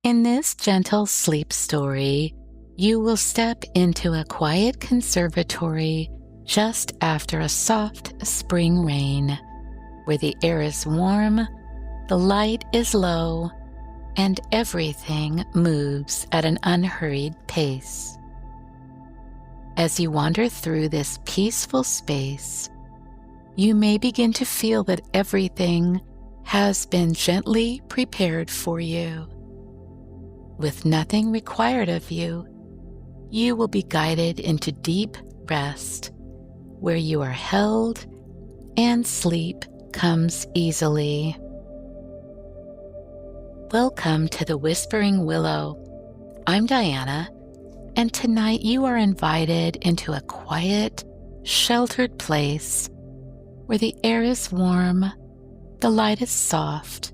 In this gentle sleep story, you will step into a quiet conservatory just after a soft spring rain, where the air is warm, the light is low, and everything moves at an unhurried pace. As you wander through this peaceful space, you may begin to feel that everything has been gently prepared for you. With nothing required of you, you will be guided into deep rest, where you are held and sleep comes easily. Welcome to the Whispering Willow. I'm Diana, and tonight you are invited into a quiet, sheltered place where the air is warm, the light is soft,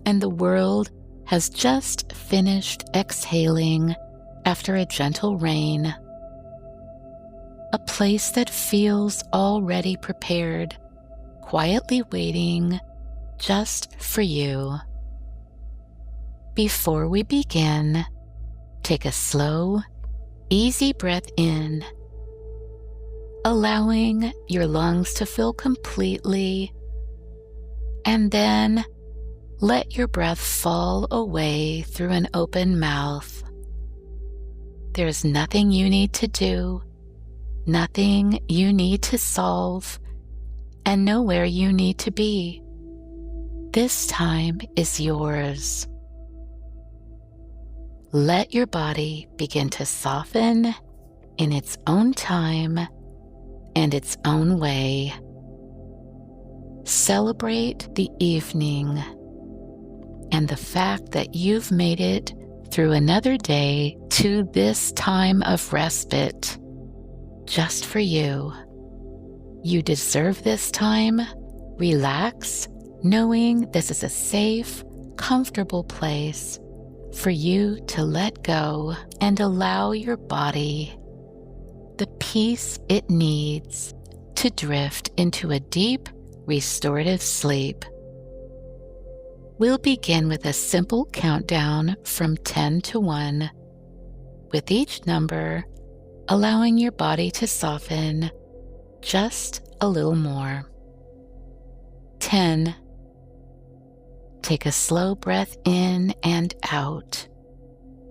and the world has just finished exhaling after a gentle rain. A place that feels already prepared, quietly waiting just for you. Before we begin, take a slow, easy breath in, allowing your lungs to fill completely, and then let your breath fall away through an open mouth. There's nothing you need to do, nothing you need to solve, and nowhere you need to be. This time is yours. Let your body begin to soften in its own time and its own way. Celebrate the evening and the fact that you've made it through another day to this time of respite just for you. You deserve this time. Relax, knowing this is a safe, comfortable place for you to let go and allow your body the peace it needs to drift into a deep, restorative sleep. We'll begin with a simple countdown from 10 to 1, with each number allowing your body to soften just a little more. 10. Take a slow breath in and out,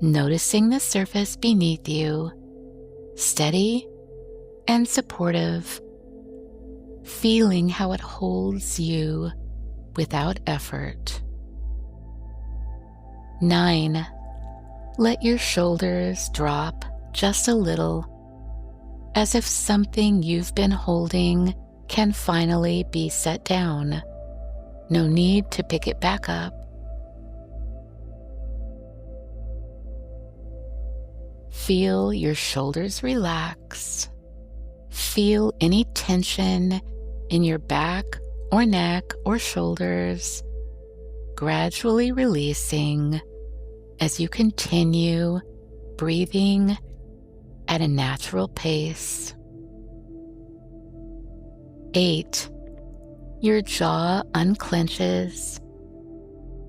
noticing the surface beneath you, steady and supportive, feeling how it holds you without effort. 9. Let your shoulders drop just a little, as if something you've been holding can finally be set down. No need to pick it back up. Feel your shoulders relax. Feel any tension in your back or neck or shoulders gradually releasing as you continue breathing at a natural pace. 8. Your jaw unclenches.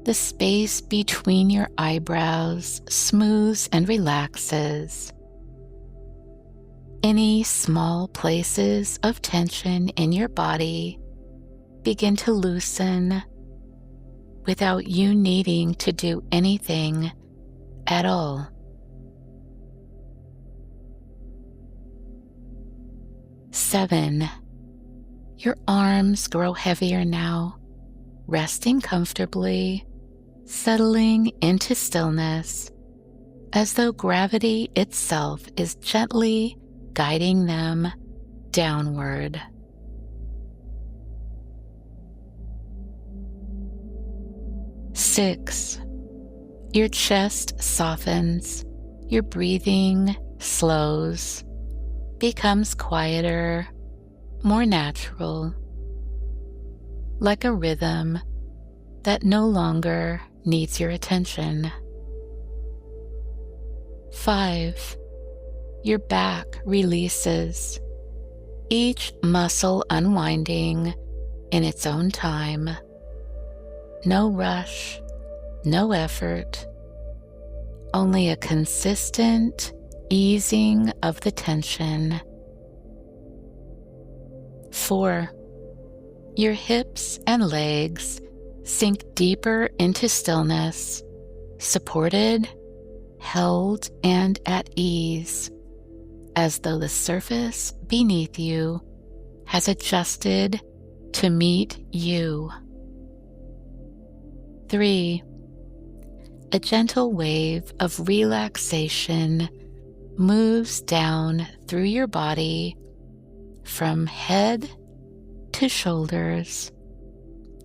The space between your eyebrows smooths and relaxes. Any small places of tension in your body begin to loosen without you needing to do anything at all. 7. Your arms grow heavier now, resting comfortably, settling into stillness, as though gravity itself is gently guiding them downward. 6. Your chest softens, your breathing slows, becomes quieter, more natural, like a rhythm that no longer needs your attention. 5. Your back releases, each muscle unwinding in its own time. No rush, no effort, only a consistent easing of the tension. 4. Your hips and legs sink deeper into stillness, supported, held, and at ease, as though the surface beneath you has adjusted to meet you. 3. A gentle wave of relaxation moves down through your body from head to shoulders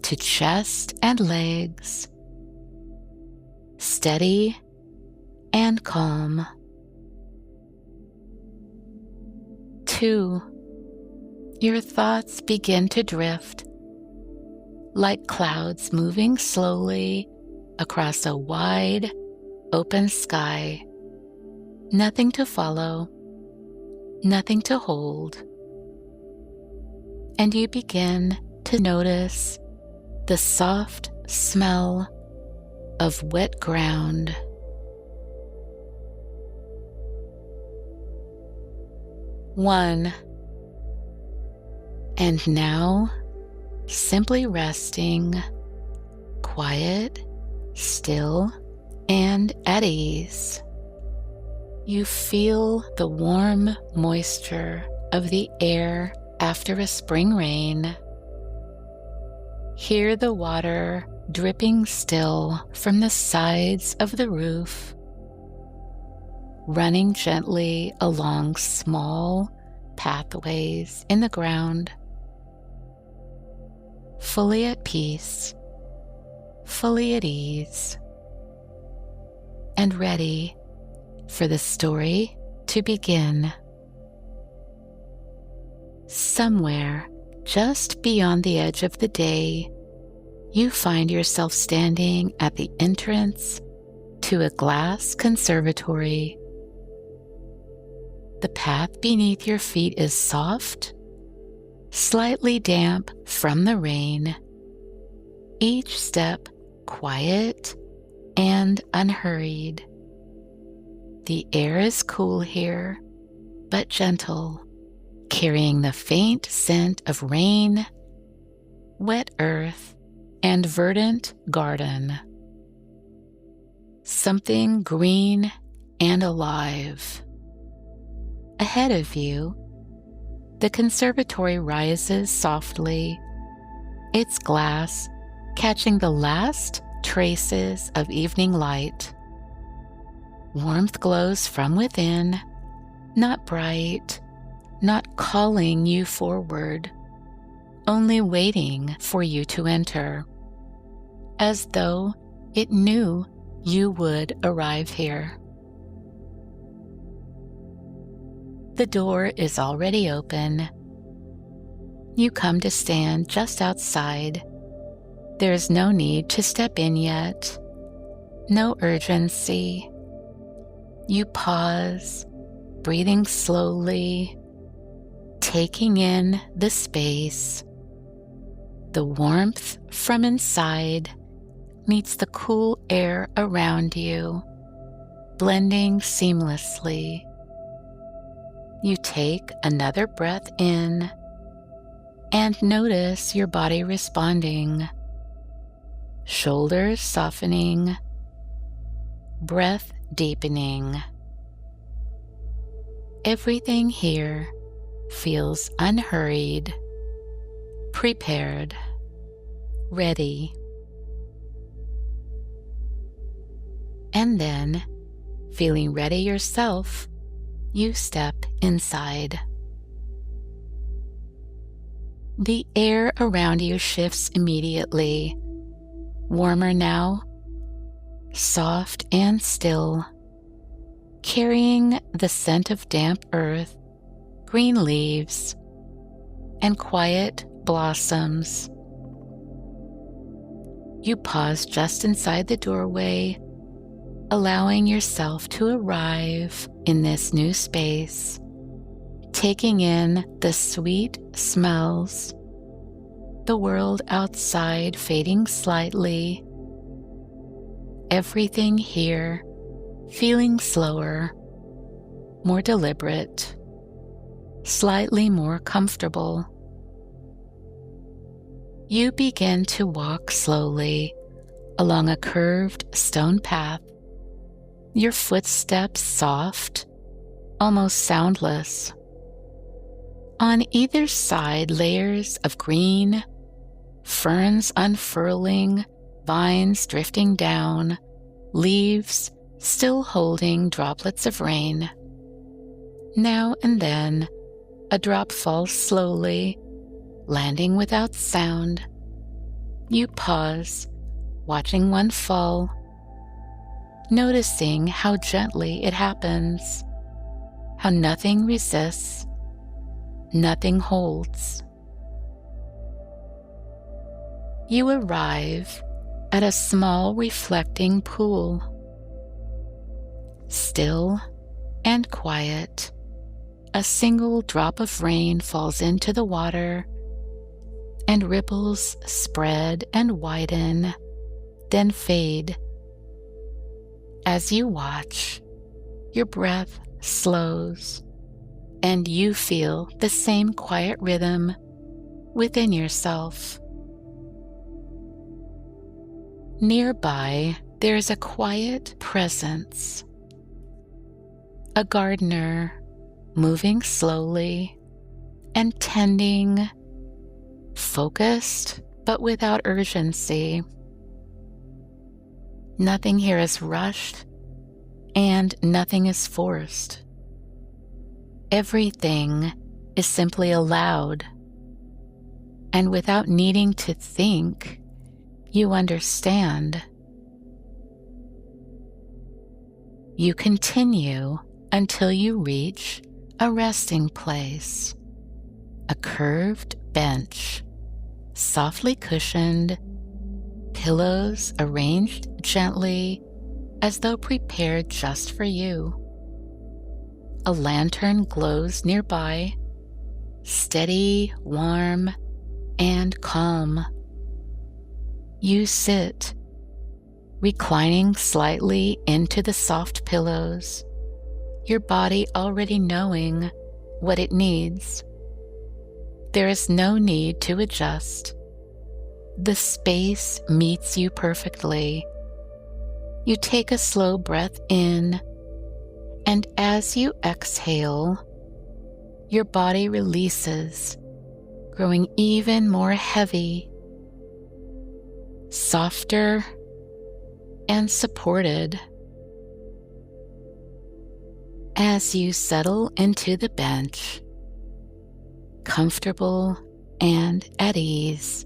to chest and legs, steady and calm. 2. Your thoughts begin to drift like clouds moving slowly across a wide, open sky. Nothing to follow, nothing to hold. And you begin to notice the soft smell of wet ground. 1. And now, simply resting, quiet, still, and at ease. You feel the warm moisture of the air after a spring rain. Hear the water dripping still from the sides of the roof, running gently along small pathways in the ground. Fully at peace, fully at ease, and ready for the story to begin. Somewhere just beyond the edge of the day, you find yourself standing at the entrance to a glass conservatory. The path beneath your feet is soft, slightly damp from the rain, each step quiet and unhurried. The air is cool here, but gentle, carrying the faint scent of rain, wet earth, and verdant garden. Something green and alive. Ahead of you, the conservatory rises softly, its glass catching the last traces of evening light. Warmth glows from within, not bright, not calling you forward, only waiting for you to enter, as though it knew you would arrive here. The door is already open. You come to stand just outside. There is no need to step in yet, no urgency. You pause, breathing slowly, taking in the space. The warmth from inside meets the cool air around you, blending seamlessly. You take another breath in and notice your body responding. Shoulders softening, breath deepening. Everything here feels unhurried, prepared, ready. And then, feeling ready yourself, you step inside. The air around you shifts immediately, warmer now, soft and still, carrying the scent of damp earth, green leaves, and quiet blossoms. You pause just inside the doorway, allowing yourself to arrive in this new space, taking in the sweet smells, the world outside fading slightly. Everything here feeling slower, more deliberate, slightly more comfortable. You begin to walk slowly along a curved stone path, your footsteps soft, almost soundless. On either side, layers of green, ferns unfurling, vines drifting down, leaves still holding droplets of rain. Now and then, a drop falls slowly, landing without sound. You pause, watching one fall, noticing how gently it happens, how nothing resists, nothing holds. You arrive at a small reflecting pool. Still and quiet, a single drop of rain falls into the water, and ripples spread and widen, then fade. As you watch, your breath slows, and you feel the same quiet rhythm within yourself. Nearby, there is a quiet presence. A gardener moving slowly and tending, focused but without urgency. Nothing here is rushed and nothing is forced. Everything is simply allowed, and without needing to think, you understand. You continue until you reach a resting place, a curved bench, softly cushioned, pillows arranged gently as though prepared just for you. A lantern glows nearby, steady, warm, and calm. You sit, reclining slightly into the soft pillows, your body already knowing what it needs. There is no need to adjust. The space meets you perfectly. You take a slow breath in, and as you exhale, your body releases, growing even more heavy, softer, and supported. As you settle into the bench, comfortable and at ease,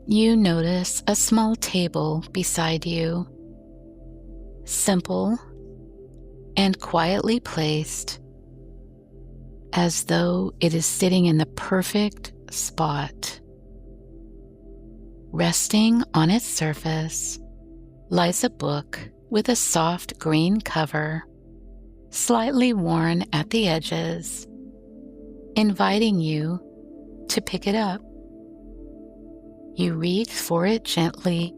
you notice a small table beside you, simple and quietly placed, as though it is sitting in the perfect spot. Resting on its surface lies a book with a soft green cover, slightly worn at the edges, inviting you to pick it up. You reach for it gently,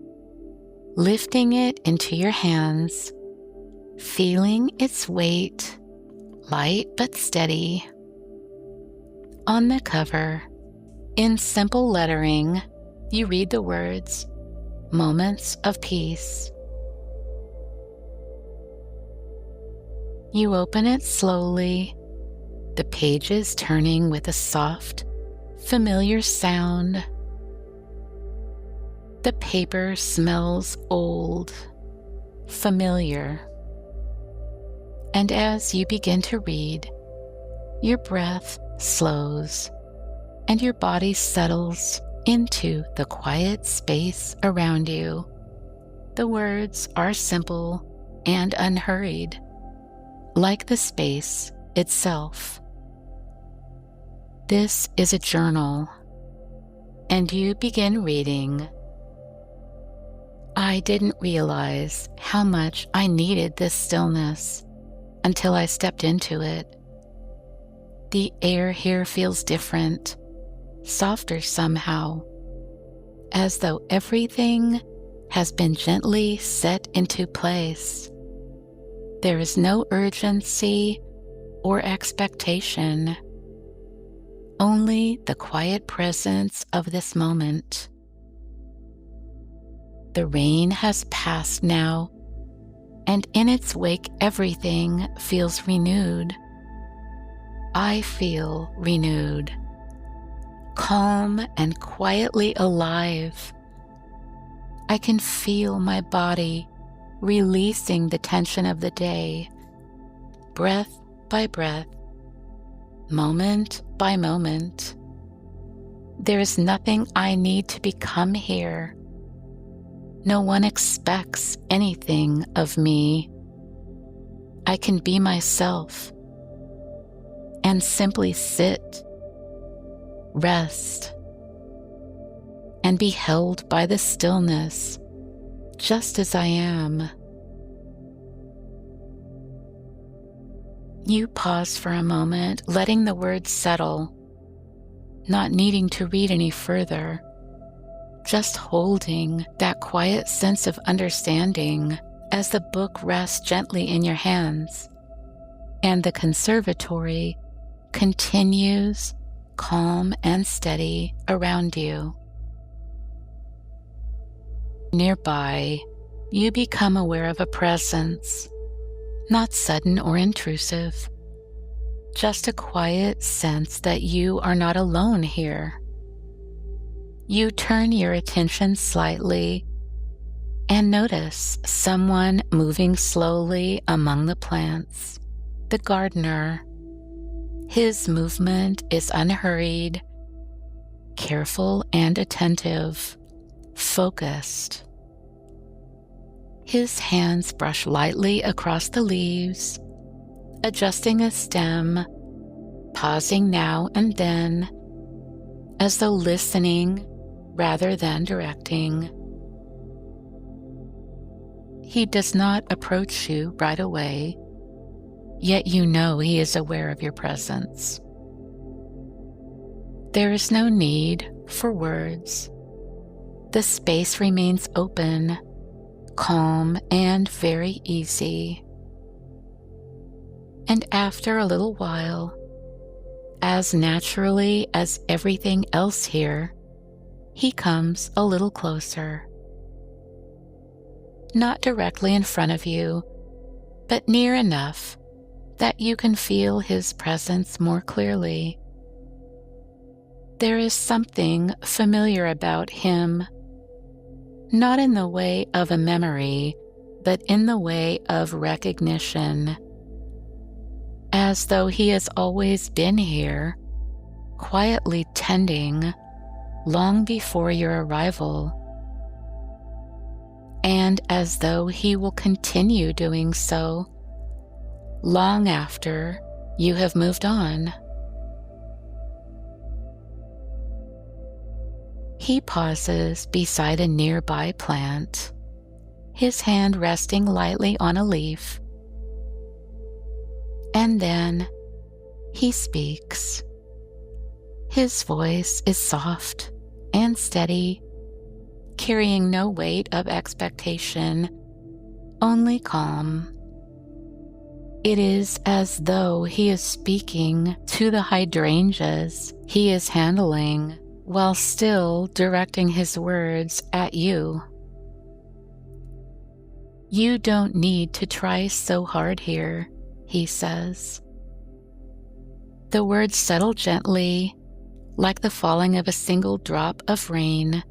lifting it into your hands, feeling its weight, light but steady. On the cover, in simple lettering, you read the words, "Moments of Peace." You open it slowly, the pages turning with a soft, familiar sound. The paper smells old, familiar. And as you begin to read, your breath slows and your body settles into the quiet space around you. The words are simple and unhurried, like the space itself. This is a journal, and you begin reading. I didn't realize how much I needed this stillness until I stepped into it. The air here feels different, softer somehow, as though everything has been gently set into place. There is no urgency or expectation, only the quiet presence of this moment. The rain has passed now, and in its wake everything feels renewed. I feel renewed, calm and quietly alive. I can feel my body releasing the tension of the day, breath by breath, moment by moment. There is nothing I need to become here. No one expects anything of me. I can be myself and simply sit, rest, and be held by the stillness, just as I am. You pause for a moment, letting the words settle, not needing to read any further, just holding that quiet sense of understanding as the book rests gently in your hands, and the conservatory continues calm and steady around you. Nearby, you become aware of a presence, not sudden or intrusive, just a quiet sense that you are not alone here. You turn your attention slightly and notice someone moving slowly among the plants, the gardener. His movement is unhurried, careful and attentive, focused. His hands brush lightly across the leaves, adjusting a stem, pausing now and then, as though listening rather than directing. He does not approach you right away, yet you know he is aware of your presence. There is no need for words. The space remains open, calm, and very easy. And after a little while, as naturally as everything else here, he comes a little closer. Not directly in front of you, but near enough that you can feel his presence more clearly. There is something familiar about him, not in the way of a memory, but in the way of recognition, as though he has always been here, quietly tending long before your arrival, and as though he will continue doing so long after you have moved on. He pauses beside a nearby plant, his hand resting lightly on a leaf, and then he speaks. His voice is soft and steady, carrying no weight of expectation, only calm. It is as though he is speaking to the hydrangeas he is handling, while still directing his words at you. You don't need to try so hard here, he says. The words settle gently, like the falling of a single drop of rain.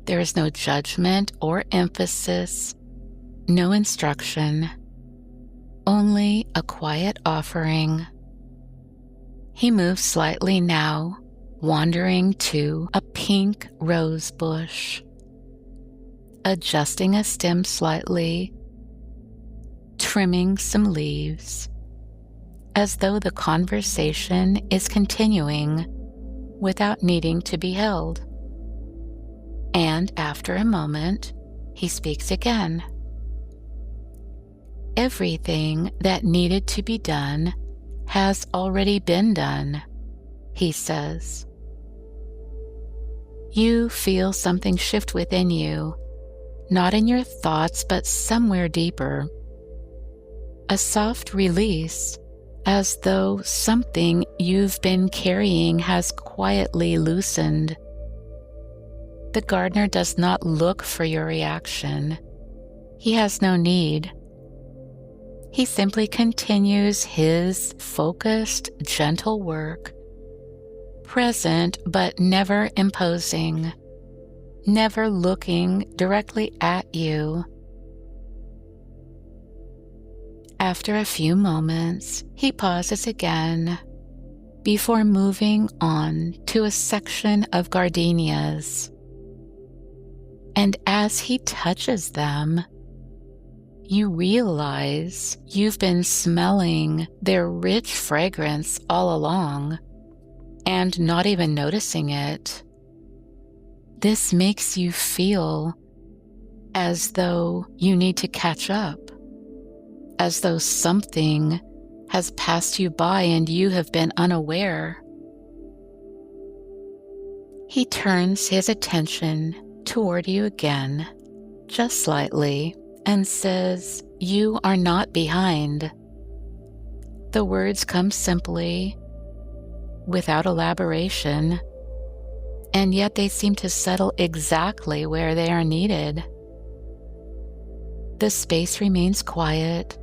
There is no judgment or emphasis, no instruction, only a quiet offering. He moves slightly now, wandering to a pink rose bush, adjusting a stem slightly, trimming some leaves, as though the conversation is continuing without needing to be held. And after a moment, he speaks again. Everything that needed to be done has already been done, he says. You feel something shift within you, not in your thoughts, but somewhere deeper. a soft release, as though something you've been carrying has quietly loosened. The gardener does not look for your reaction. He has no need. He simply continues his focused, gentle work, present but never imposing, never looking directly at you. After a few moments, he pauses again before moving on to a section of gardenias. And as he touches them, you realize you've been smelling their rich fragrance all along and not even noticing it. This makes you feel as though you need to catch up, as though something has passed you by and you have been unaware. He turns his attention toward you again, just slightly, and says, "You are not behind." The words come simply, without elaboration, and yet they seem to settle exactly where they are needed. The space remains quiet.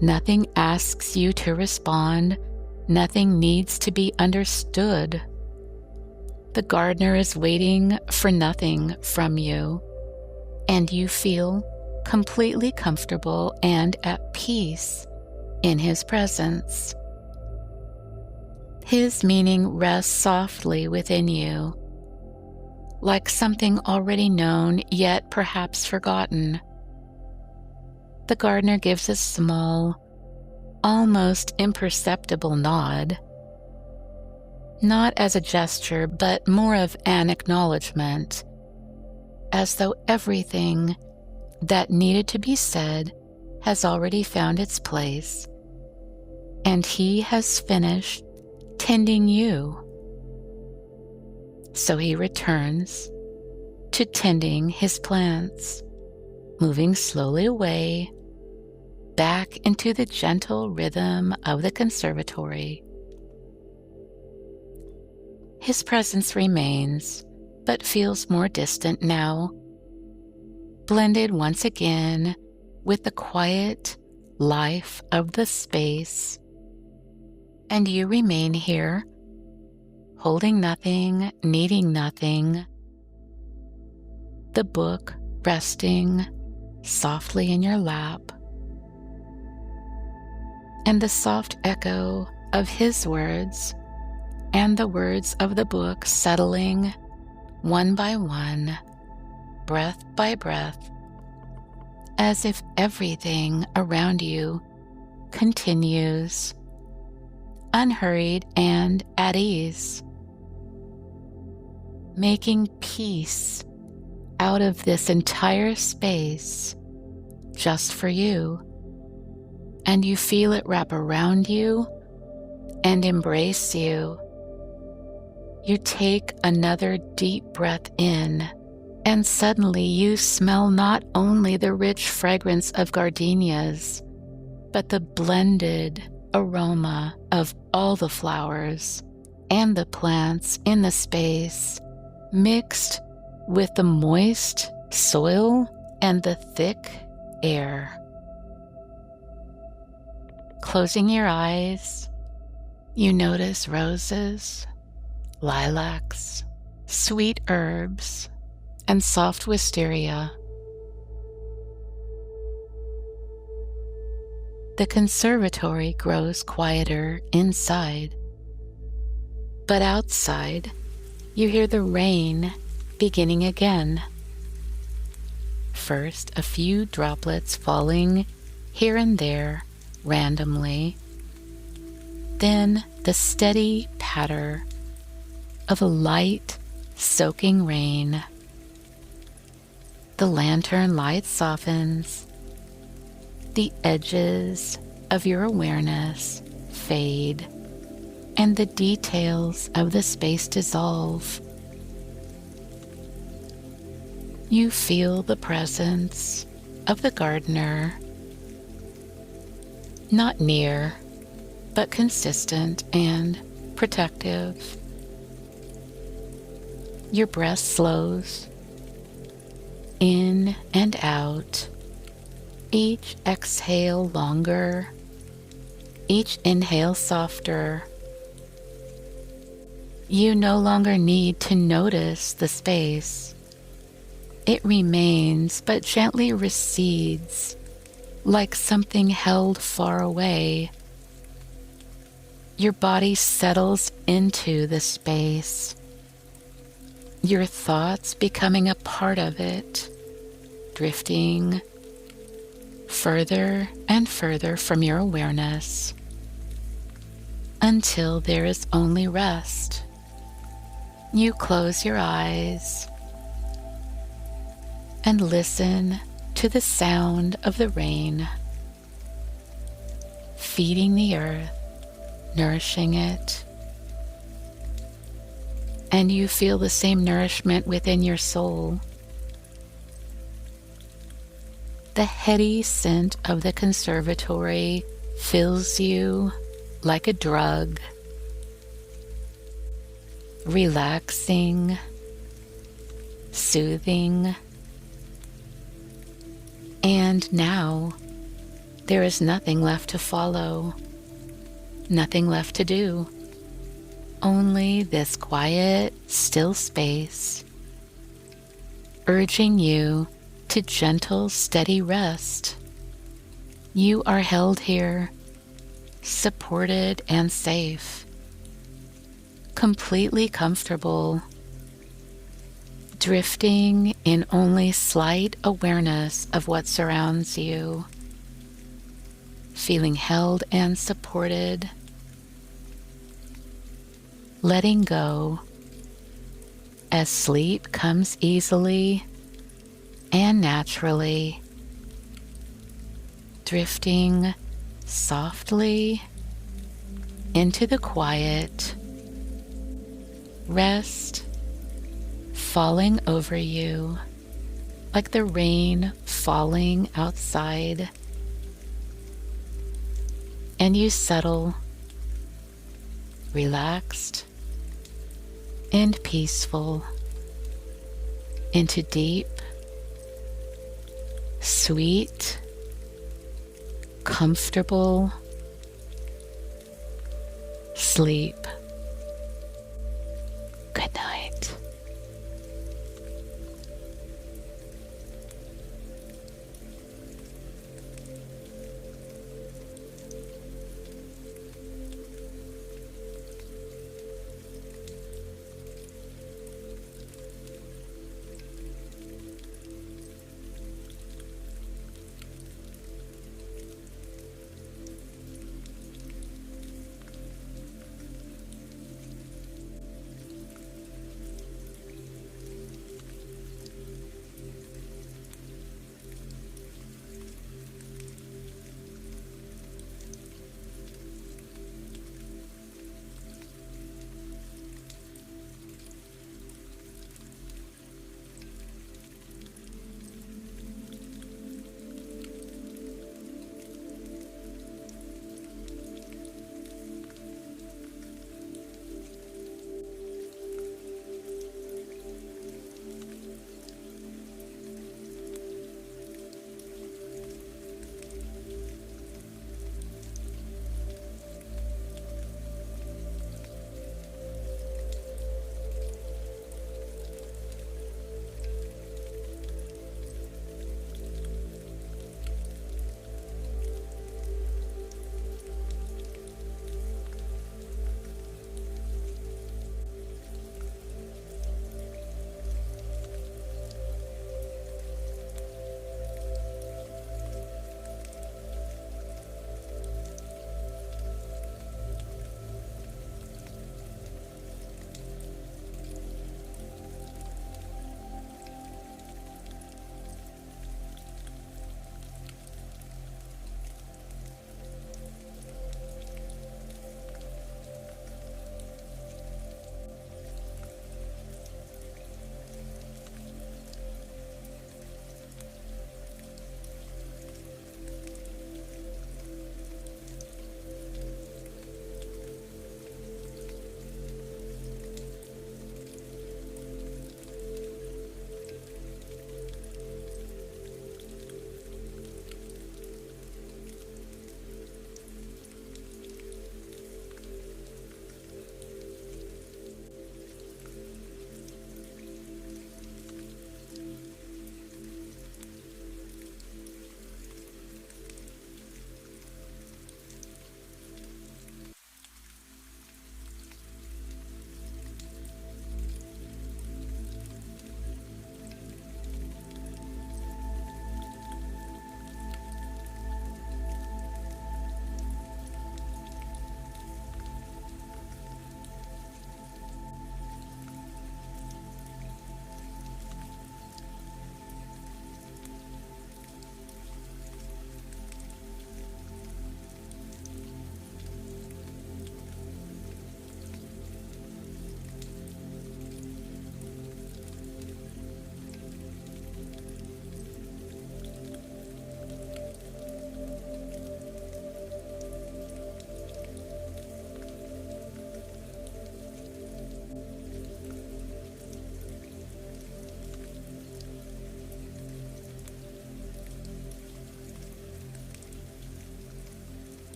Nothing asks you to respond. Nothing needs to be understood. The gardener is waiting for nothing from you, and you feel completely comfortable and at peace in his presence. His meaning rests softly within you, like something already known yet perhaps forgotten. The gardener gives a small, almost imperceptible nod, not as a gesture, but more of an acknowledgement, as though everything that needed to be said has already found its place, and he has finished tending you. So he returns to tending his plants, moving slowly away, back into the gentle rhythm of the conservatory. His presence remains, but feels more distant now, blended once again with the quiet life of the space. And you remain here, holding nothing, needing nothing, the book resting softly in your lap, and the soft echo of his words and the words of the book settling one by one, breath by breath, as if everything around you continues, unhurried and at ease, making peace out of this entire space just for you. And you feel it wrap around you and embrace you. You take another deep breath in, and suddenly you smell not only the rich fragrance of gardenias, but the blended aroma of all the flowers and the plants in the space, mixed with the moist soil and the thick air. Closing your eyes, you notice roses, lilacs, sweet herbs, and soft wisteria. The conservatory grows quieter inside, but outside you hear the rain beginning again. First, a few droplets falling here and there randomly, then the steady patter of a light, soaking rain. The lantern light softens. The edges of your awareness fade, and the details of the space dissolve. You feel the presence of the gardener, not near, but consistent and protective. Your breath slows in and out, each exhale longer, each inhale softer. You no longer need to notice the space. It remains, but gently recedes, like something held far away. Your body settles into the space, your thoughts becoming a part of it, drifting further and further from your awareness until there is only rest. You close your eyes and listen to the sound of the rain, feeding the earth, nourishing it, and you feel the same nourishment within your soul. The heady scent of the conservatory fills you like a drug, relaxing, soothing, and now there is nothing left to follow, nothing left to do, only this quiet, still space, urging you to gentle, steady rest. You are held here, supported and safe, completely comfortable, drifting in only slight awareness of what surrounds you, feeling held and supported, letting go as sleep comes easily and naturally, drifting softly into the quiet, rest falling over you like the rain falling outside, and you settle relaxed and peaceful into deep, sweet, comfortable sleep.